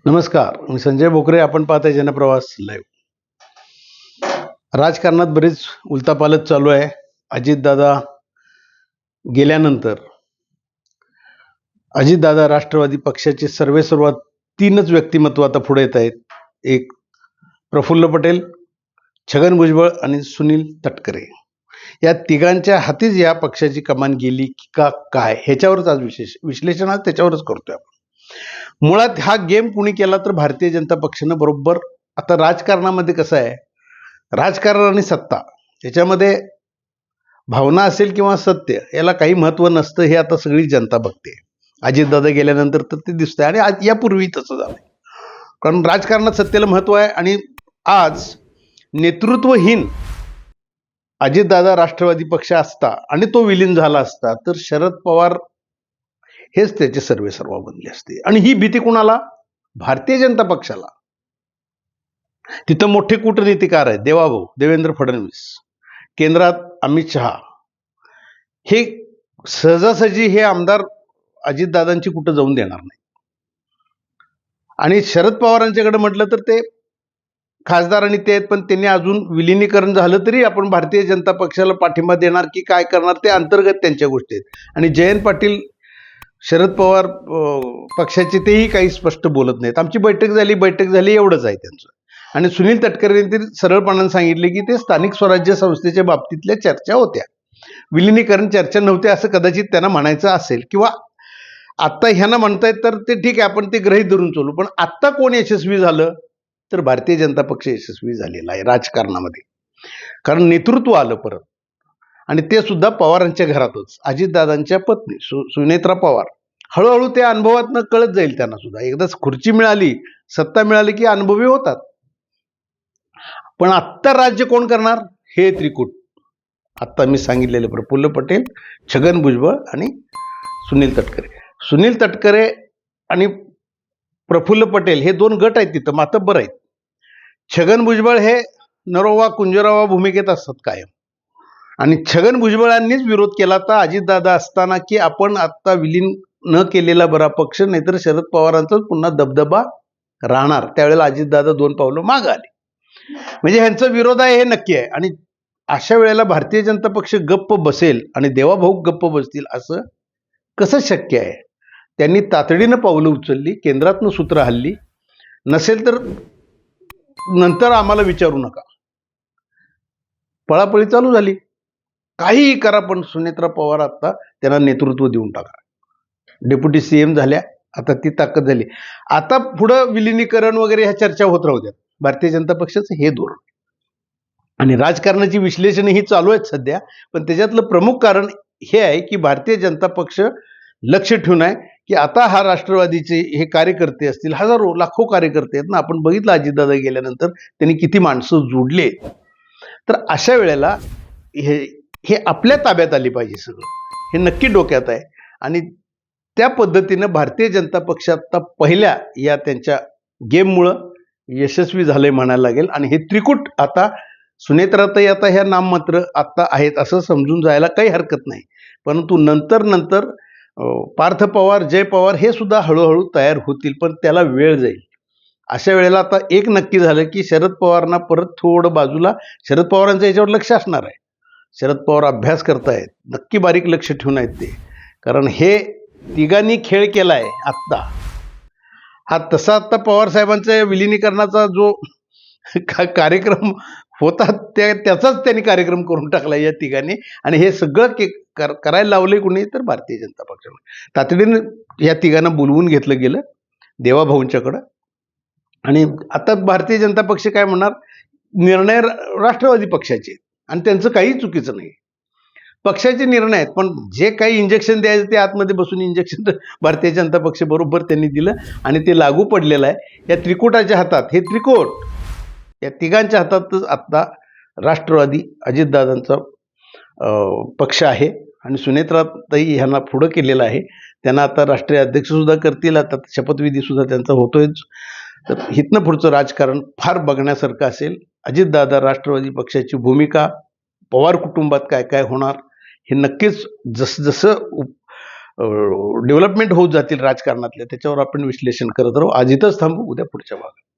नमस्कार, मी संजय भोकरे. आपण पाहताय जनप्रवास लाईव्ह. राजकारणात बरीच उलथापालथ चालू आहे. अजितदादा गेल्यानंतर अजितदादा राष्ट्रवादी पक्षाचे सर्वात तीनच व्यक्तिमत्व आता पुढे येत आहेत. एक प्रफुल्ल पटेल, छगन भुजबळ आणि सुनील तटकरे. या तिघांच्या हातीच या पक्षाची कमान गेली का काय, ह्याच्यावरच आज विश्लेषण आज त्याच्यावरच करतोय आपण. मुळात हा गेम कुणी केला तर भारतीय जनता पक्षानं बरोबर. आता राजकारणामध्ये कसं आहे, राजकारण आणि सत्ता याच्यामध्ये भावना असेल किंवा सत्य याला काही महत्व नसतं, हे आता सगळी जनता बघते. अजितदादा गेल्यानंतर तर ते दिसतंय आणि आज यापूर्वी तसं झालंय. कारण राजकारणात सत्तेला महत्व आहे आणि आज नेतृत्वहीन अजितदादा राष्ट्रवादी पक्ष असता आणि तो विलीन झाला असता तर शरद पवार हेच त्याचे सर्वेसर्वा बनले असते. आणि ही भीती कुणाला? भारतीय जनता पक्षाला. तिथं मोठे कूटनीतिकार आहेत, देवाभाऊ देवेंद्र फडणवीस, केंद्रात अमित शहा. हे सहजासहजी हे आमदार अजितदादांची कुठं जाऊन देणार नाही. आणि शरद पवारांच्याकडे म्हटलं तर ते खासदार आणि ते आहेत, पण त्यांनी अजून विलिनीकरण झालं तरी आपण भारतीय जनता पक्षाला पाठिंबा देणार की काय करणार ते अंतर्गत त्यांच्या गोष्टी आहेत. आणि जयंत पाटील शरद पवार पक्षाचे तेही काही स्पष्ट बोलत नाहीत. आमची बैठक झाली एवढंच आहे त्यांचं. आणि सुनील तटकरेंनी सरळपणाने सांगितले की ते स्थानिक स्वराज्य संस्थेच्या बाबतीतल्या चर्चा होत्या, विलिनीकरण चर्चा नव्हत्या असं कदाचित त्यांना म्हणायचं असेल. किंवा आत्ता ह्यांना म्हणतायत तर ते ठीक आहे, आपण ते गृहीत धरून चालू. पण आत्ता कोण यशस्वी झालं तर भारतीय जनता पक्ष यशस्वी झालेला आहे राजकारणामध्ये. कारण नेतृत्व आलं परत, आणि ते सुद्धा पवारांच्या घरातच. अजितदादांच्या पत्नी सुनेत्रा पवार. हळूहळू त्या अनुभवातनं कळत जाईल त्यांना सुद्धा. एकदाच खुर्ची मिळाली, सत्ता मिळाली की अनुभवी होतात. पण आत्ता राज्य कोण करणार हे त्रिकूट. आत्ता मी सांगितलेले प्रफुल्ल पटेल, छगन भुजबळ आणि सुनील तटकरे. सुनील तटकरे आणि प्रफुल्ल पटेल हे दोन गट आहेत, तिथं मातब्बर आहेत. छगन भुजबळ हे नरोवा कुंजरावा भूमिकेत असतात कायम. आणि छगन भुजबळांनीच विरोध केला होता अजितदादा असताना की आपण आत्ता विलीन न केलेला बरा पक्ष, नाहीतर शरद पवारांचाच पुन्हा दबदबा राहणार. त्यावेळेला अजितदादा 2 पावलं मागे आले. म्हणजे ह्यांचा विरोध आहे हे नक्की आहे. आणि अशा वेळेला भारतीय जनता पक्ष गप्प बसेल आणि देवाभाऊ गप्प बसतील असं कसं शक्य आहे? त्यांनी तातडीनं पावलं उचलली, केंद्रातनं सूत्र हल्ली. नसेल तर नंतर आम्हाला विचारू नका. पळापळी चालू झाली. काहीही करा पण सुनेत्रा पवार आता त्यांना नेतृत्व देऊन टाका. डेप्युटी सीएम झाल्या, आता ती ताकद झाली. आता पुढं विलिनीकरण वगैरे ह्या चर्चा होत राहू द्या. भारतीय जनता पक्षाचं हे धोरण. आणि राजकारणाची विश्लेषण ही चालू आहेत सध्या. पण त्याच्यातलं प्रमुख कारण हे आहे की भारतीय जनता पक्ष लक्ष ठेवून आहे की आता हा राष्ट्रवादीचे हे कार्यकर्ते असतील, हजारो लाखो कार्यकर्ते आहेत ना. आपण बघितलं अजितदादा गेल्यानंतर त्यांनी किती माणसं जोडले. तर अशा वेळेला हे आपल्या ताब्यात आली पाहिजे सगळं, हे नक्की डोक्यात आहे. आणि त्या पद्धतीनं भारतीय जनता पक्ष आता पहिल्या या त्यांच्या गेममुळं यशस्वी झालंय म्हणायला लागेल. आणि हे त्रिकूट आता सुनेत्राताई आता ह्या नाममात्र आता आहेत असं समजून जायला काही हरकत नाही. परंतु नंतर पार्थ पवार, जय पवार हे सुद्धा हळूहळू तयार होतील, पण त्याला वेळ जाईल. अशा वेळेला आता एक नक्की झालं की शरद पवारांना परत थोडं बाजूला, शरद पवारांचं याच्यावर लक्ष असणार आहे. शरद पवार अभ्यास करतायत, नक्की बारीक लक्ष ठेवून आहेत ते. कारण हे तिघांनी खेळ केलाय आत्ता. हा तसा आत्ता पवार साहेबांच्या विलिनीकरणाचा जो कार्यक्रम होता त्याचाच त्यांनी कार्यक्रम करून टाकला या तिघांनी. आणि हे सगळं करायला लावलंय कुणी तर भारतीय जनता पक्षाला. तातडीने या तिघांना बोलवून घेतलं गेलं देवाभाऊंच्याकडं. आणि आता भारतीय जनता पक्ष काय म्हणणार, निर्णय राष्ट्रवादी पक्षाचे आणि त्यांचं काही चुकीचं नाही. पक्षाचे निर्णय आहेत, पण जे काही इंजेक्शन द्यायचं ते आतमध्ये बसून इंजेक्शन भारतीय जनता पक्ष बरोबर त्यांनी दिलं आणि ते लागू पडलेलं आहे. या त्रिकुटाच्या हातात, हे त्रिकोट या तिघांच्या हातातच आता राष्ट्रवादी अजितदादांचा पक्ष आहे. आणि सुनेत्राताई ह्यांना पुढं केलेलं आहे. त्यांना आता राष्ट्रीय अध्यक्ष सुद्धा करतील. आता शपथविधी सुद्धा त्यांचा होतोयच. तर इथनं पुढचं राजकारण फार बघण्यासारखं असेल. अजितदादा राष्ट्रवादी पक्षाची भूमिका, पवार कुटुंबात काय काय होणार हे नक्कीच जसं डेव्हलपमेंट होत जातील राजकारणातल्या, त्याच्यावर आपण विश्लेषण करत राहू. आज इथंच थांबू, उद्या पुढच्या भागात.